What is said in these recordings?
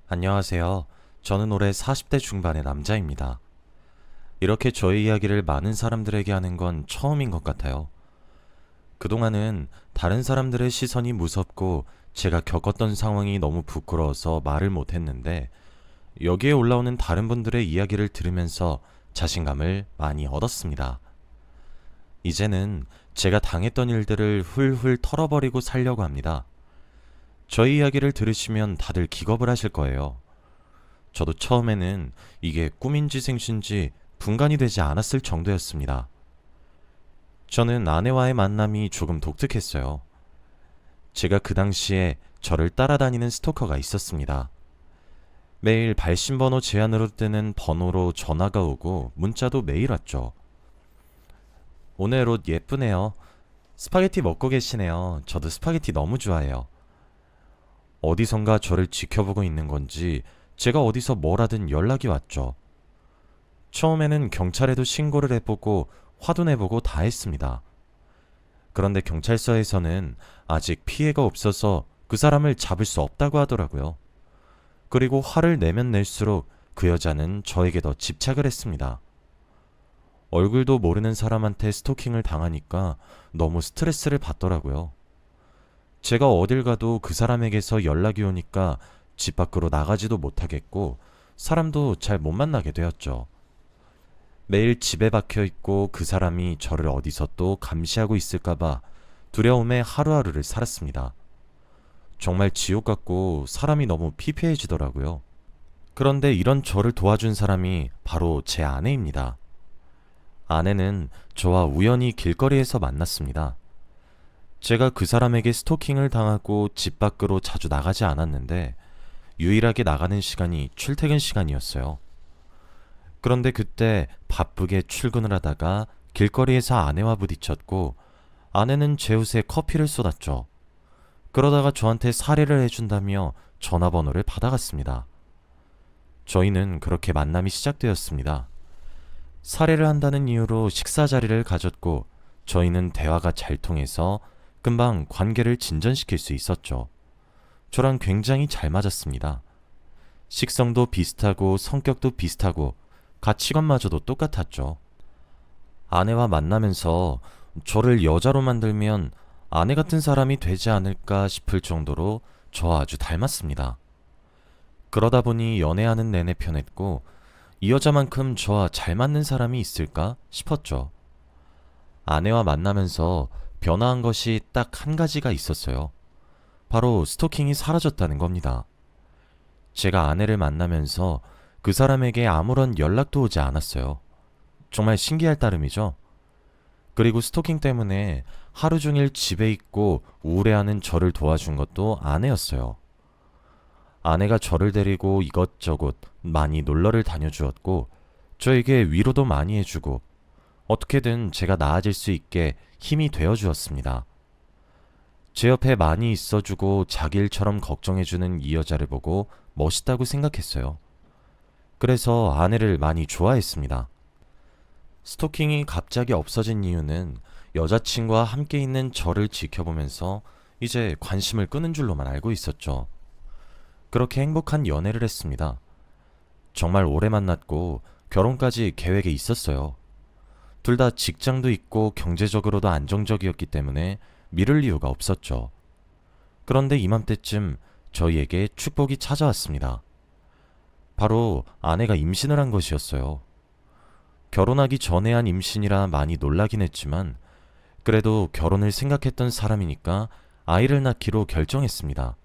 안녕하세요. 저는 올해 40대 중반의 남자입니다. 이렇게 저의 이야기를 많은 사람들에게 하는 건 처음인 것 같아요. 그동안은 다른 사람들의 시선이 무섭고 제가 겪었던 상황이 너무 부끄러워서 말을 못했는데 여기에 올라오는 다른 분들의 이야기를 들으면서 자신감을 많이 얻었습니다. 이제는 제가 당했던 일들을 훌훌 털어버리고 살려고 합니다. 저희 이야기를 들으시면 다들 기겁을 하실 거예요. 저도 처음에는 이게 꿈인지 생신지 분간이 되지 않았을 정도였습니다. 저는 아내와의 만남이 조금 독특했어요. 제가 그 당시에 저를 따라다니는 스토커가 있었습니다. 매일 발신번호 제한으로 뜨는 번호로 전화가 오고 문자도 매일 왔죠. 오늘 옷 예쁘네요. 스파게티 먹고 계시네요. 저도 스파게티 너무 좋아해요. 어디선가 저를 지켜보고 있는 건지 제가 어디서 뭘 하든 연락이 왔죠. 처음에는 경찰에도 신고를 해보고 화도 내보고 다 했습니다. 그런데 경찰서에서는 아직 피해가 없어서 그 사람을 잡을 수 없다고 하더라고요. 그리고 화를 내면 낼수록 그 여자는 저에게 더 집착을 했습니다. 얼굴도 모르는 사람한테 스토킹을 당하니까 너무 스트레스를 받더라고요. 제가 어딜 가도 그 사람에게서 연락이 오니까 집 밖으로 나가지도 못하겠고 사람도 잘 못 만나게 되었죠. 매일 집에 박혀 있고 그 사람이 저를 어디서 또 감시하고 있을까봐 두려움에 하루하루를 살았습니다. 정말 지옥 같고 사람이 너무 피폐해지더라고요. 그런데 이런 저를 도와준 사람이 바로 제 아내입니다. 아내는 저와 우연히 길거리에서 만났습니다. 제가 그 사람에게 스토킹을 당하고 집 밖으로 자주 나가지 않았는데 유일하게 나가는 시간이 출퇴근 시간이었어요. 그런데 그때 바쁘게 출근을 하다가 길거리에서 아내와 부딪혔고 아내는 제 옷에 커피를 쏟았죠. 그러다가 저한테 사례를 해준다며 전화번호를 받아갔습니다. 저희는 그렇게 만남이 시작되었습니다. 사례를 한다는 이유로 식사 자리를 가졌고 저희는 대화가 잘 통해서 금방 관계를 진전시킬 수 있었죠. 저랑 굉장히 잘 맞았습니다. 식성도 비슷하고 성격도 비슷하고 가치관마저도 똑같았죠. 아내와 만나면서 저를 여자로 만들면 아내 같은 사람이 되지 않을까 싶을 정도로 저와 아주 닮았습니다. 그러다 보니 연애하는 내내 편했고 이 여자만큼 저와 잘 맞는 사람이 있을까 싶었죠. 아내와 만나면서 변화한 것이 딱 한 가지가 있었어요. 바로 스토킹이 사라졌다는 겁니다. 제가 아내를 만나면서 그 사람에게 아무런 연락도 오지 않았어요. 정말 신기할 따름이죠. 그리고 스토킹 때문에 하루 종일 집에 있고 우울해하는 저를 도와준 것도 아내였어요. 아내가 저를 데리고 이것저것 많이 놀러를 다녀주었고 저에게 위로도 많이 해주고 어떻게든 제가 나아질 수 있게 힘이 되어주었습니다. 제 옆에 많이 있어주고 자기 일처럼 걱정해주는 이 여자를 보고 멋있다고 생각했어요. 그래서 아내를 많이 좋아했습니다. 스토킹이 갑자기 없어진 이유는 여자친구와 함께 있는 저를 지켜보면서 이제 관심을 끄는 줄로만 알고 있었죠. 그렇게 행복한 연애를 했습니다. 정말 오래 만났고 결혼까지 계획에 있었어요. 둘 다 직장도 있고 경제적으로도 안정적이었기 때문에 미룰 이유가 없었죠. 그런데 이맘때쯤 저희에게 축복이 찾아왔습니다. 바로 아내가 임신을 한 것이었어요. 결혼하기 전에 한 임신이라 많이 놀라긴 했지만 그래도 결혼을 생각했던 사람이니까 아이를 낳기로 결정했습니다.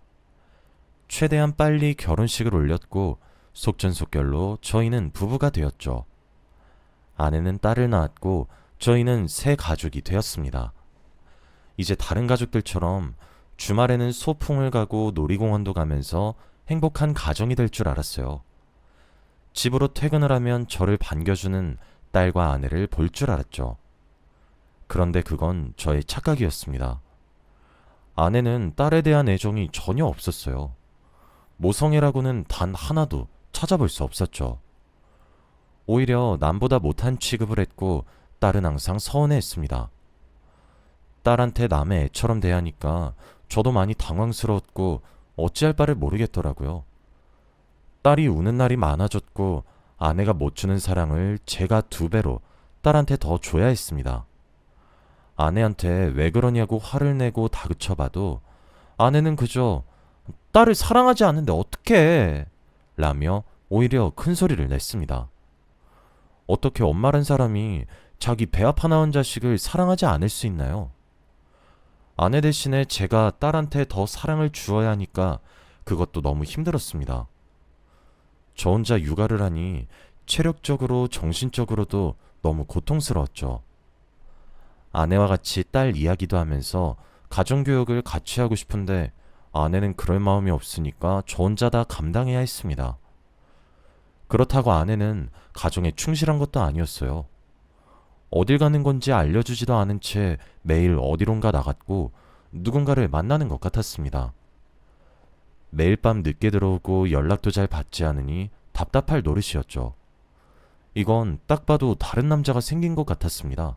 최대한 빨리 결혼식을 올렸고 속전속결로 저희는 부부가 되었죠. 아내는 딸을 낳았고 저희는 새 가족이 되었습니다. 이제 다른 가족들처럼 주말에는 소풍을 가고 놀이공원도 가면서 행복한 가정이 될 줄 알았어요. 집으로 퇴근을 하면 저를 반겨주는 딸과 아내를 볼 줄 알았죠. 그런데 그건 저의 착각이었습니다. 아내는 딸에 대한 애정이 전혀 없었어요. 모성애라고는 단 하나도 찾아볼 수 없었죠. 오히려 남보다 못한 취급을 했고 딸은 항상 서운해했습니다. 딸한테 남의 애처럼 대하니까 저도 많이 당황스러웠고 어찌할 바를 모르겠더라고요. 딸이 우는 날이 많아졌고 아내가 못 주는 사랑을 제가 2배로 딸한테 더 줘야 했습니다. 아내한테 왜 그러냐고 화를 내고 다그쳐봐도 아내는 그저 딸을 사랑하지 않는데 어떡해 라며 오히려 큰 소리를 냈습니다. 어떻게 엄마란 사람이 자기 배 아파 낳은 자식을 사랑하지 않을 수 있나요? 아내 대신에 제가 딸한테 더 사랑을 주어야 하니까 그것도 너무 힘들었습니다. 저 혼자 육아를 하니 체력적으로 정신적으로도 너무 고통스러웠죠. 아내와 같이 딸 이야기도 하면서 가정교육을 같이 하고 싶은데 아내는 그럴 마음이 없으니까 저 혼자 다 감당해야 했습니다. 그렇다고 아내는 가정에 충실한 것도 아니었어요. 어딜 가는 건지 알려주지도 않은 채 매일 어디론가 나갔고 누군가를 만나는 것 같았습니다. 매일 밤 늦게 들어오고 연락도 잘 받지 않으니 답답할 노릇이었죠. 이건 딱 봐도 다른 남자가 생긴 것 같았습니다.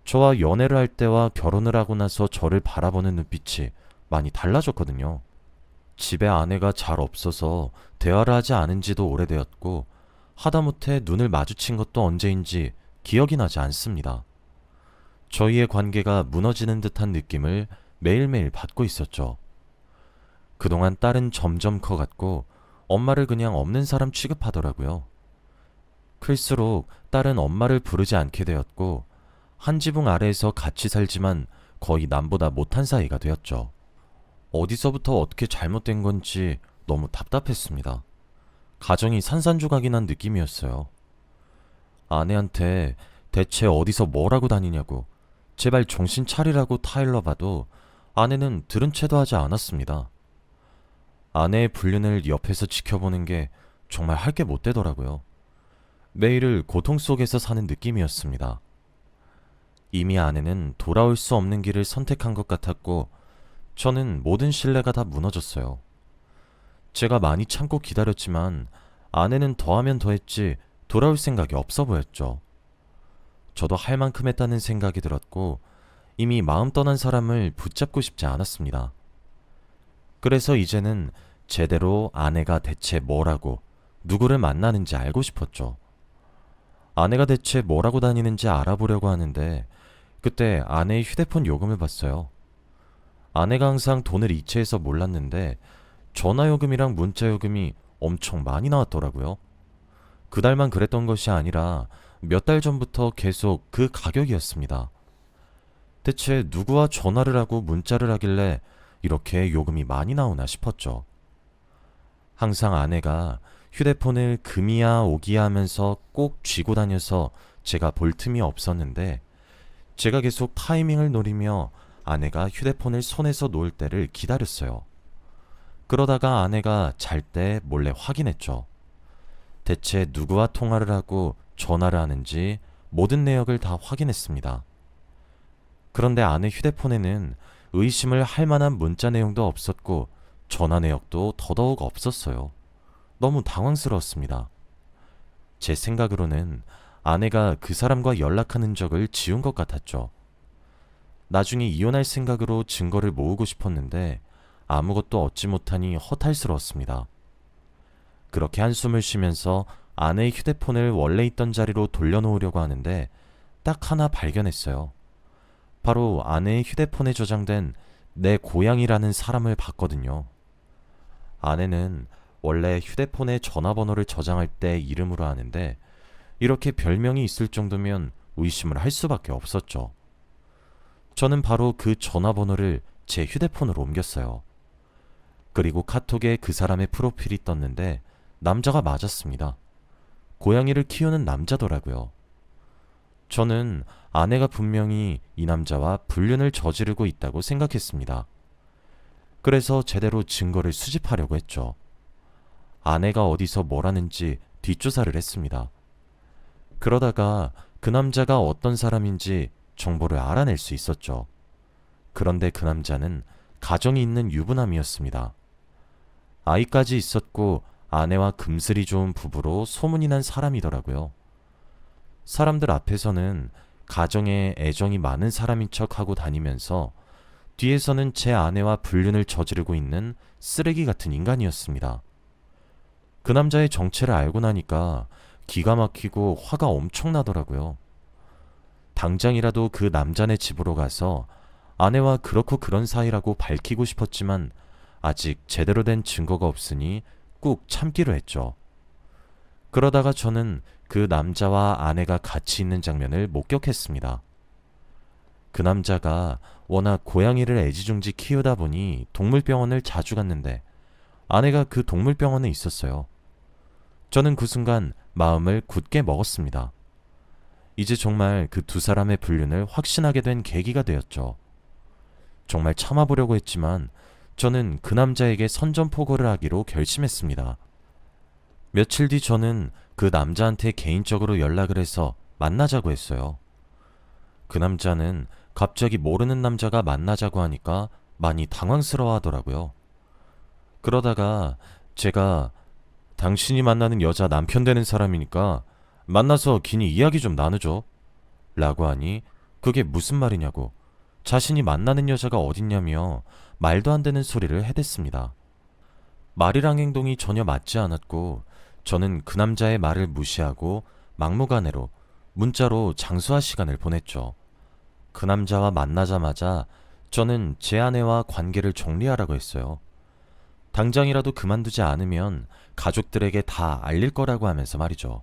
저와 연애를 할 때와 결혼을 하고 나서 저를 바라보는 눈빛이 많이 달라졌거든요. 집에 아내가 잘 없어서 대화를 하지 않은 지도 오래되었고 하다못해 눈을 마주친 것도 언제인지 기억이 나지 않습니다. 저희의 관계가 무너지는 듯한 느낌을 매일매일 받고 있었죠. 그동안 딸은 점점 커갔고 엄마를 그냥 없는 사람 취급하더라고요. 클수록 딸은 엄마를 부르지 않게 되었고 한 지붕 아래에서 같이 살지만 거의 남보다 못한 사이가 되었죠. 어디서부터 어떻게 잘못된 건지 너무 답답했습니다. 가정이 산산조각이 난 느낌이었어요. 아내한테 대체 어디서 뭐라고 다니냐고 제발 정신 차리라고 타일러봐도 아내는 들은 채도 하지 않았습니다. 아내의 불륜을 옆에서 지켜보는 게 정말 할 게 못 되더라고요. 매일을 고통 속에서 사는 느낌이었습니다. 이미 아내는 돌아올 수 없는 길을 선택한 것 같았고 저는 모든 신뢰가 다 무너졌어요. 제가 많이 참고 기다렸지만 아내는 더하면 더했지 돌아올 생각이 없어 보였죠. 저도 할 만큼 했다는 생각이 들었고 이미 마음 떠난 사람을 붙잡고 싶지 않았습니다. 그래서 이제는 제대로 아내가 대체 뭐라고 누구를 만나는지 알고 싶었죠. 아내가 대체 뭐라고 다니는지 알아보려고 하는데 그때 아내의 휴대폰 요금을 봤어요. 아내가 항상 돈을 이체해서 몰랐는데 전화요금이랑 문자요금이 엄청 많이 나왔더라고요. 그달만 그랬던 것이 아니라 몇 달 전부터 계속 그 가격이었습니다. 대체 누구와 전화를 하고 문자를 하길래 이렇게 요금이 많이 나오나 싶었죠. 항상 아내가 휴대폰을 금이야 오기야 하면서 꼭 쥐고 다녀서 제가 볼 틈이 없었는데 제가 계속 타이밍을 노리며 아내가 휴대폰을 손에서 놓을 때를 기다렸어요. 그러다가 아내가 잘 때 몰래 확인했죠. 대체 누구와 통화를 하고 전화를 하는지 모든 내역을 다 확인했습니다. 그런데 아내 휴대폰에는 의심을 할 만한 문자 내용도 없었고 전화 내역도 더더욱 없었어요. 너무 당황스러웠습니다. 제 생각으로는 아내가 그 사람과 연락한 흔적을 지운 것 같았죠. 나중에 이혼할 생각으로 증거를 모으고 싶었는데 아무것도 얻지 못하니 허탈스러웠습니다. 그렇게 한숨을 쉬면서 아내의 휴대폰을 원래 있던 자리로 돌려놓으려고 하는데 딱 하나 발견했어요. 바로 아내의 휴대폰에 저장된 내 고양이라는 사람을 봤거든요. 아내는 원래 휴대폰에 전화번호를 저장할 때 이름으로 하는데 이렇게 별명이 있을 정도면 의심을 할 수밖에 없었죠. 저는 바로 그 전화번호를 제 휴대폰으로 옮겼어요. 그리고 카톡에 그 사람의 프로필이 떴는데 남자가 맞았습니다. 고양이를 키우는 남자더라고요. 저는 아내가 분명히 이 남자와 불륜을 저지르고 있다고 생각했습니다. 그래서 제대로 증거를 수집하려고 했죠. 아내가 어디서 뭘 하는지 뒷조사를 했습니다. 그러다가 그 남자가 어떤 사람인지 정보를 알아낼 수 있었죠. 그런데 그 남자는 가정이 있는 유부남이었습니다. 아이까지 있었고 아내와 금슬이 좋은 부부로 소문이 난 사람이더라고요. 사람들 앞에서는 가정에 애정이 많은 사람인 척하고 다니면서 뒤에서는 제 아내와 불륜을 저지르고 있는 쓰레기 같은 인간이었습니다. 그 남자의 정체를 알고 나니까 기가 막히고 화가 엄청 나더라고요. 당장이라도 그 남자네 집으로 가서 아내와 그렇고 그런 사이라고 밝히고 싶었지만 아직 제대로 된 증거가 없으니 꾹 참기로 했죠. 그러다가 저는 그 남자와 아내가 같이 있는 장면을 목격했습니다. 그 남자가 워낙 고양이를 애지중지 키우다 보니 동물병원을 자주 갔는데 아내가 그 동물병원에 있었어요. 저는 그 순간 마음을 굳게 먹었습니다. 이제 정말 그 두 사람의 불륜을 확신하게 된 계기가 되었죠. 정말 참아보려고 했지만 저는 그 남자에게 선전포고를 하기로 결심했습니다. 며칠 뒤 저는 그 남자한테 개인적으로 연락을 해서 만나자고 했어요. 그 남자는 갑자기 모르는 남자가 만나자고 하니까 많이 당황스러워 하더라고요. 그러다가 제가 당신이 만나는 여자 남편 되는 사람이니까 만나서 긴히 이야기 좀 나누죠. 라고 하니 그게 무슨 말이냐고 자신이 만나는 여자가 어딨냐며 말도 안 되는 소리를 해댔습니다. 말이랑 행동이 전혀 맞지 않았고 저는 그 남자의 말을 무시하고 막무가내로 문자로 장수할 시간을 보냈죠. 그 남자와 만나자마자 저는 제 아내와 관계를 정리하라고 했어요. 당장이라도 그만두지 않으면 가족들에게 다 알릴 거라고 하면서 말이죠.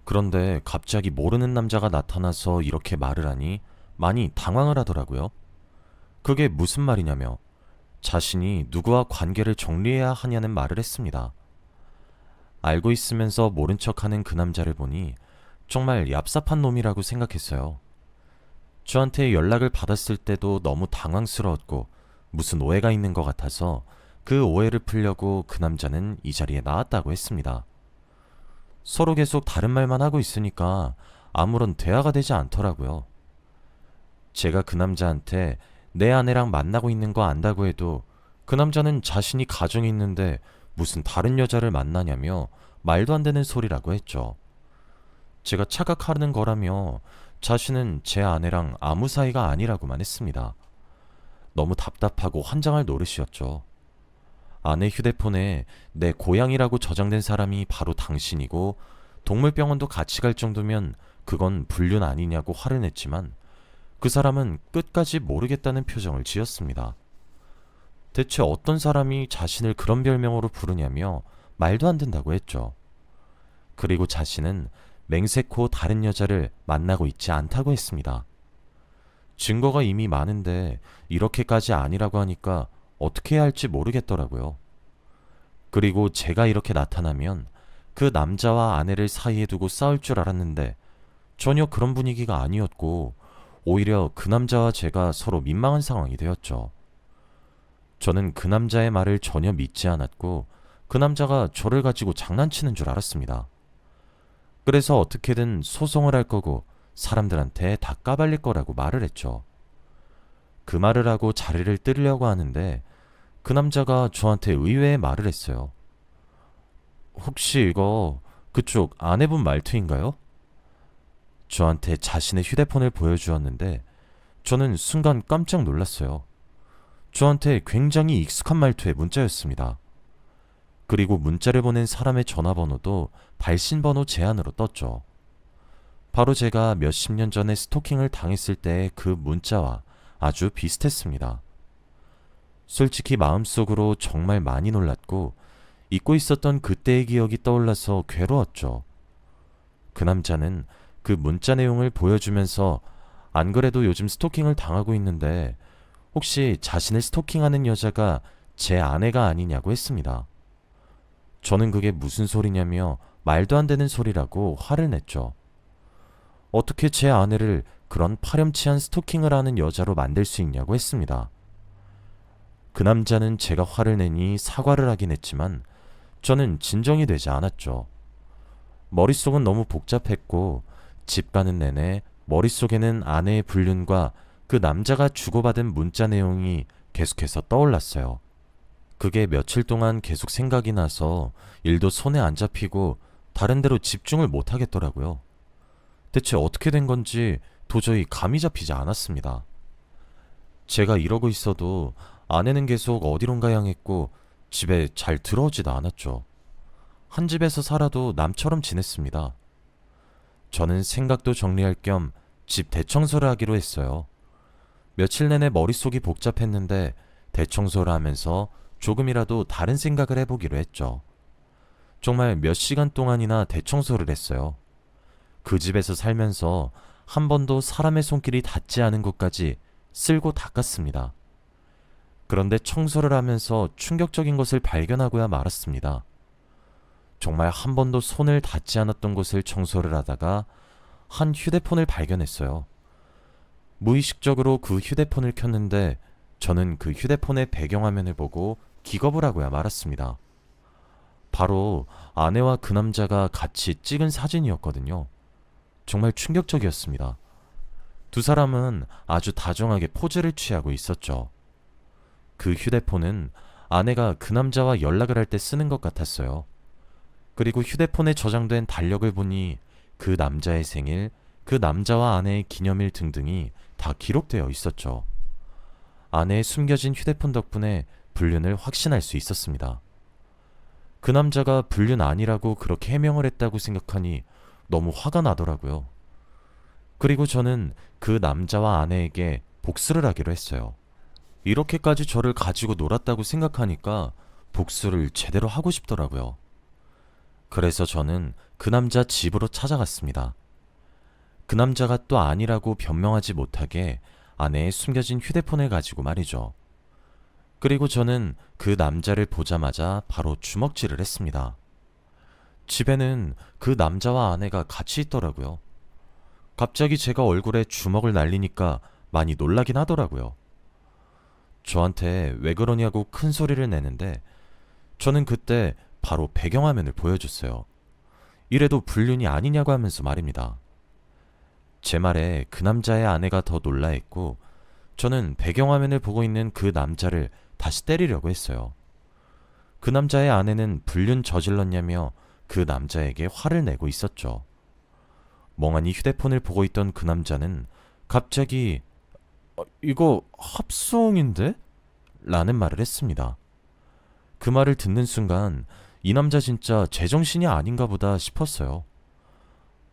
그런데 갑자기 모르는 남자가 나타나서 이렇게 말을 하니 많이 당황을 하더라고요. 그게 무슨 말이냐며 자신이 누구와 관계를 정리해야 하냐는 말을 했습니다. 알고 있으면서 모른 척하는 그 남자를 보니 정말 얍삽한 놈이라고 생각했어요. 저한테 연락을 받았을 때도 너무 당황스러웠고 무슨 오해가 있는 것 같아서 그 오해를 풀려고 그 남자는 이 자리에 나왔다고 했습니다. 서로 계속 다른 말만 하고 있으니까 아무런 대화가 되지 않더라고요. 제가 그 남자한테 내 아내랑 만나고 있는 거 안다고 해도 그 남자는 자신이 가정이 있는데 무슨 다른 여자를 만나냐며 말도 안 되는 소리라고 했죠. 제가 착각하는 거라며 자신은 제 아내랑 아무 사이가 아니라고만 했습니다. 너무 답답하고 환장할 노릇이었죠. 아내 휴대폰에 내 고향이라고 저장된 사람이 바로 당신이고 동물병원도 같이 갈 정도면 그건 불륜 아니냐고 화를 냈지만 그 사람은 끝까지 모르겠다는 표정을 지었습니다. 대체 어떤 사람이 자신을 그런 별명으로 부르냐며 말도 안 된다고 했죠. 그리고 자신은 맹세코 다른 여자를 만나고 있지 않다고 했습니다. 증거가 이미 많은데 이렇게까지 아니라고 하니까 어떻게 해야 할지 모르겠더라고요. 그리고 제가 이렇게 나타나면 그 남자와 아내를 사이에 두고 싸울 줄 알았는데 전혀 그런 분위기가 아니었고 오히려 그 남자와 제가 서로 민망한 상황이 되었죠. 저는 그 남자의 말을 전혀 믿지 않았고 그 남자가 저를 가지고 장난치는 줄 알았습니다. 그래서 어떻게든 소송을 할 거고 사람들한테 다 까발릴 거라고 말을 했죠. 그 말을 하고 자리를 뜨려고 하는데 그 남자가 저한테 의외의 말을 했어요. 혹시 이거 그쪽 아내분 말투인가요? 저한테 자신의 휴대폰을 보여주었는데 저는 순간 깜짝 놀랐어요. 저한테 굉장히 익숙한 말투의 문자였습니다. 그리고 문자를 보낸 사람의 전화번호도 발신번호 제한으로 떴죠. 바로 제가 몇십 년 전에 스토킹을 당했을 때의 그 문자와 아주 비슷했습니다. 솔직히 마음속으로 정말 많이 놀랐고 잊고 있었던 그때의 기억이 떠올라서 괴로웠죠. 그 남자는 그 문자 내용을 보여주면서 안 그래도 요즘 스토킹을 당하고 있는데 혹시 자신을 스토킹하는 여자가 제 아내가 아니냐고 했습니다. 저는 그게 무슨 소리냐며 말도 안 되는 소리라고 화를 냈죠. 어떻게 제 아내를 그런 파렴치한 스토킹을 하는 여자로 만들 수 있냐고 했습니다. 그 남자는 제가 화를 내니 사과를 하긴 했지만 저는 진정이 되지 않았죠. 머릿속은 너무 복잡했고 집 가는 내내 머릿속에는 아내의 불륜과 그 남자가 주고받은 문자 내용이 계속해서 떠올랐어요. 그게 며칠 동안 계속 생각이 나서 일도 손에 안 잡히고 다른 데로 집중을 못 하겠더라고요. 대체 어떻게 된 건지 도저히 감이 잡히지 않았습니다. 제가 이러고 있어도 아내는 계속 어디론가 향했고 집에 잘 들어오지도 않았죠. 한 집에서 살아도 남처럼 지냈습니다. 저는 생각도 정리할 겸 집 대청소를 하기로 했어요. 며칠 내내 머릿속이 복잡했는데 대청소를 하면서 조금이라도 다른 생각을 해보기로 했죠. 정말 몇 시간 동안이나 대청소를 했어요. 그 집에서 살면서 한 번도 사람의 손길이 닿지 않은 곳까지 쓸고 닦았습니다. 그런데 청소를 하면서 충격적인 것을 발견하고야 말았습니다. 정말 한 번도 손을 닿지 않았던 곳을 청소를 하다가 한 휴대폰을 발견했어요. 무의식적으로 그 휴대폰을 켰는데 저는 그 휴대폰의 배경화면을 보고 기겁을 하고야 말았습니다. 바로 아내와 그 남자가 같이 찍은 사진이었거든요. 정말 충격적이었습니다. 두 사람은 아주 다정하게 포즈를 취하고 있었죠. 그 휴대폰은 아내가 그 남자와 연락을 할 때 쓰는 것 같았어요. 그리고 휴대폰에 저장된 달력을 보니 그 남자의 생일, 그 남자와 아내의 기념일 등등이 다 기록되어 있었죠. 아내의 숨겨진 휴대폰 덕분에 불륜을 확신할 수 있었습니다. 그 남자가 불륜 아니라고 그렇게 해명을 했다고 생각하니 너무 화가 나더라고요. 그리고 저는 그 남자와 아내에게 복수를 하기로 했어요. 이렇게까지 저를 가지고 놀았다고 생각하니까 복수를 제대로 하고 싶더라고요. 그래서 저는 그 남자 집으로 찾아갔습니다. 그 남자가 또 아니라고 변명하지 못하게 아내의 숨겨진 휴대폰을 가지고 말이죠. 그리고 저는 그 남자를 보자마자 바로 주먹질을 했습니다. 집에는 그 남자와 아내가 같이 있더라고요. 갑자기 제가 얼굴에 주먹을 날리니까 많이 놀라긴 하더라고요. 저한테 왜 그러냐고 큰 소리를 내는데 저는 그때 바로 배경화면을 보여줬어요. 이래도 불륜이 아니냐고 하면서 말입니다. 제 말에 그 남자의 아내가 더 놀라했고 저는 배경화면을 보고 있는 그 남자를 다시 때리려고 했어요. 그 남자의 아내는 불륜 저질렀냐며 그 남자에게 화를 내고 있었죠. 멍하니 휴대폰을 보고 있던 그 남자는 갑자기 이거 합성인데? 라는 말을 했습니다. 그 말을 듣는 순간 이 남자 진짜 제정신이 아닌가 보다 싶었어요.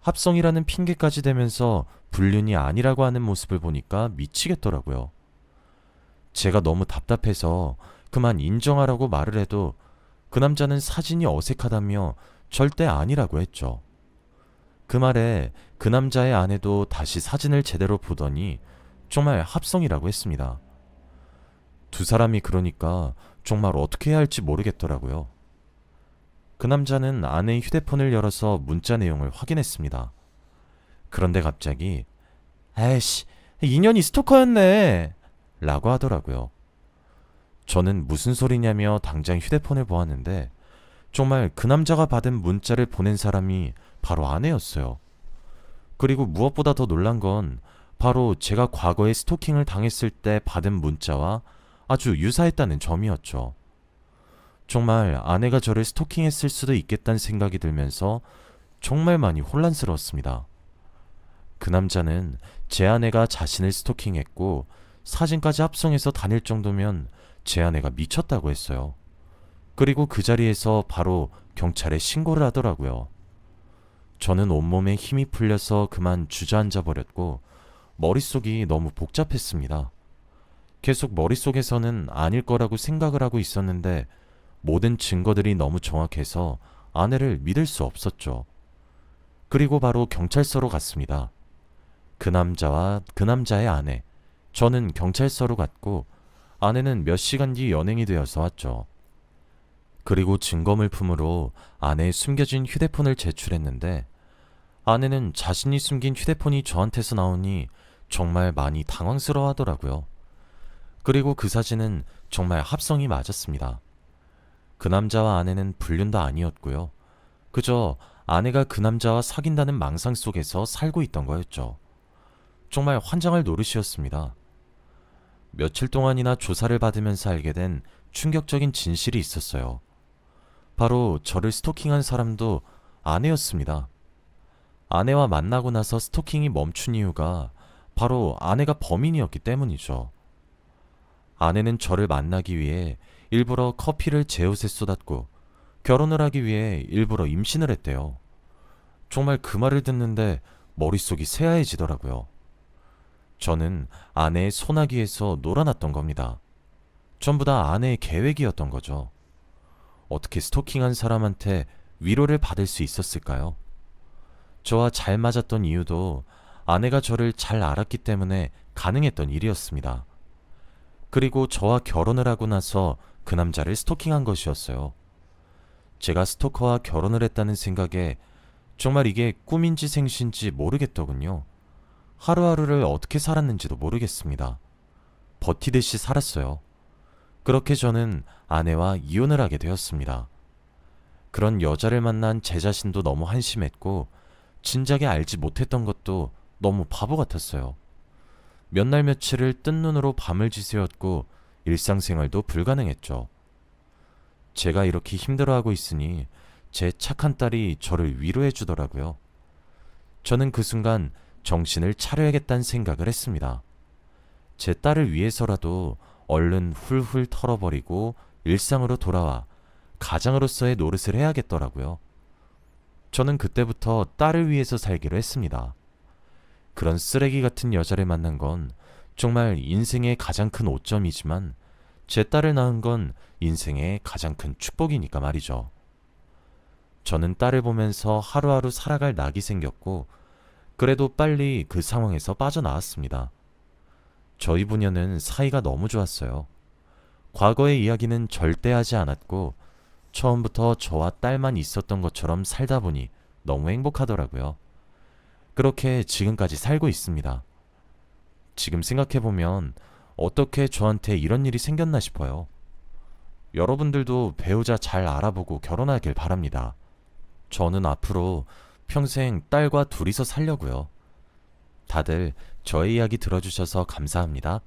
합성이라는 핑계까지 대면서 불륜이 아니라고 하는 모습을 보니까 미치겠더라고요. 제가 너무 답답해서 그만 인정하라고 말을 해도 그 남자는 사진이 어색하다며 절대 아니라고 했죠. 그 말에 그 남자의 아내도 다시 사진을 제대로 보더니 정말 합성이라고 했습니다. 두 사람이 그러니까 정말 어떻게 해야 할지 모르겠더라고요. 그 남자는 아내의 휴대폰을 열어서 문자 내용을 확인했습니다. 그런데 갑자기 에이씨, 인연이 스토커였네 라고 하더라고요. 저는 무슨 소리냐며 당장 휴대폰을 보았는데 정말 그 남자가 받은 문자를 보낸 사람이 바로 아내였어요. 그리고 무엇보다 더 놀란 건 바로 제가 과거에 스토킹을 당했을 때 받은 문자와 아주 유사했다는 점이었죠. 정말 아내가 저를 스토킹했을 수도 있겠다는 생각이 들면서 정말 많이 혼란스러웠습니다. 그 남자는 제 아내가 자신을 스토킹했고 사진까지 합성해서 다닐 정도면 제 아내가 미쳤다고 했어요. 그리고 그 자리에서 바로 경찰에 신고를 하더라고요. 저는 온몸에 힘이 풀려서 그만 주저앉아 버렸고 머릿속이 너무 복잡했습니다. 계속 머릿속에서는 아닐 거라고 생각을 하고 있었는데 모든 증거들이 너무 정확해서 아내를 믿을 수 없었죠. 그리고 바로 경찰서로 갔습니다. 그 남자와 그 남자의 아내, 저는 경찰서로 갔고 아내는 몇 시간 뒤 연행이 되어서 왔죠. 그리고 증거물품으로 아내의 숨겨진 휴대폰을 제출했는데 아내는 자신이 숨긴 휴대폰이 저한테서 나오니 정말 많이 당황스러워 하더라고요. 그리고 그 사진은 정말 합성이 맞았습니다. 그 남자와 아내는 불륜도 아니었고요. 그저 아내가 그 남자와 사귄다는 망상 속에서 살고 있던 거였죠. 정말 환장할 노릇이었습니다. 며칠 동안이나 조사를 받으면서 알게 된 충격적인 진실이 있었어요. 바로 저를 스토킹한 사람도 아내였습니다. 아내와 만나고 나서 스토킹이 멈춘 이유가 바로 아내가 범인이었기 때문이죠. 아내는 저를 만나기 위해 일부러 커피를 제 옷에 쏟았고 결혼을 하기 위해 일부러 임신을 했대요. 정말 그 말을 듣는데 머릿속이 새하얘지더라고요. 저는 아내의 소나기에서 놀아났던 겁니다. 전부 다 아내의 계획이었던 거죠. 어떻게 스토킹한 사람한테 위로를 받을 수 있었을까요? 저와 잘 맞았던 이유도 아내가 저를 잘 알았기 때문에 가능했던 일이었습니다. 그리고 저와 결혼을 하고 나서 그 남자를 스토킹한 것이었어요. 제가 스토커와 결혼을 했다는 생각에 정말 이게 꿈인지 생신지 모르겠더군요. 하루하루를 어떻게 살았는지도 모르겠습니다. 버티듯이 살았어요. 그렇게 저는 아내와 이혼을 하게 되었습니다. 그런 여자를 만난 제 자신도 너무 한심했고, 진작에 알지 못했던 것도 너무 바보 같았어요. 몇 날 며칠을 뜬 눈으로 밤을 지새웠고 일상생활도 불가능했죠. 제가 이렇게 힘들어하고 있으니 제 착한 딸이 저를 위로해 주더라고요. 저는 그 순간 정신을 차려야겠다는 생각을 했습니다. 제 딸을 위해서라도 얼른 훌훌 털어버리고 일상으로 돌아와 가장으로서의 노릇을 해야겠더라고요. 저는 그때부터 딸을 위해서 살기로 했습니다. 그런 쓰레기 같은 여자를 만난 건 정말 인생의 가장 큰 오점이지만 제 딸을 낳은 건 인생의 가장 큰 축복이니까 말이죠. 저는 딸을 보면서 하루하루 살아갈 낙이 생겼고, 그래도 빨리 그 상황에서 빠져나왔습니다. 저희 부녀는 사이가 너무 좋았어요. 과거의 이야기는 절대 하지 않았고, 처음부터 저와 딸만 있었던 것처럼 살다 보니 너무 행복하더라고요. 그렇게 지금까지 살고 있습니다. 지금 생각해보면 어떻게 저한테 이런 일이 생겼나 싶어요. 여러분들도 배우자 잘 알아보고 결혼하길 바랍니다. 저는 앞으로 평생 딸과 둘이서 살려고요. 다들 저의 이야기 들어주셔서 감사합니다.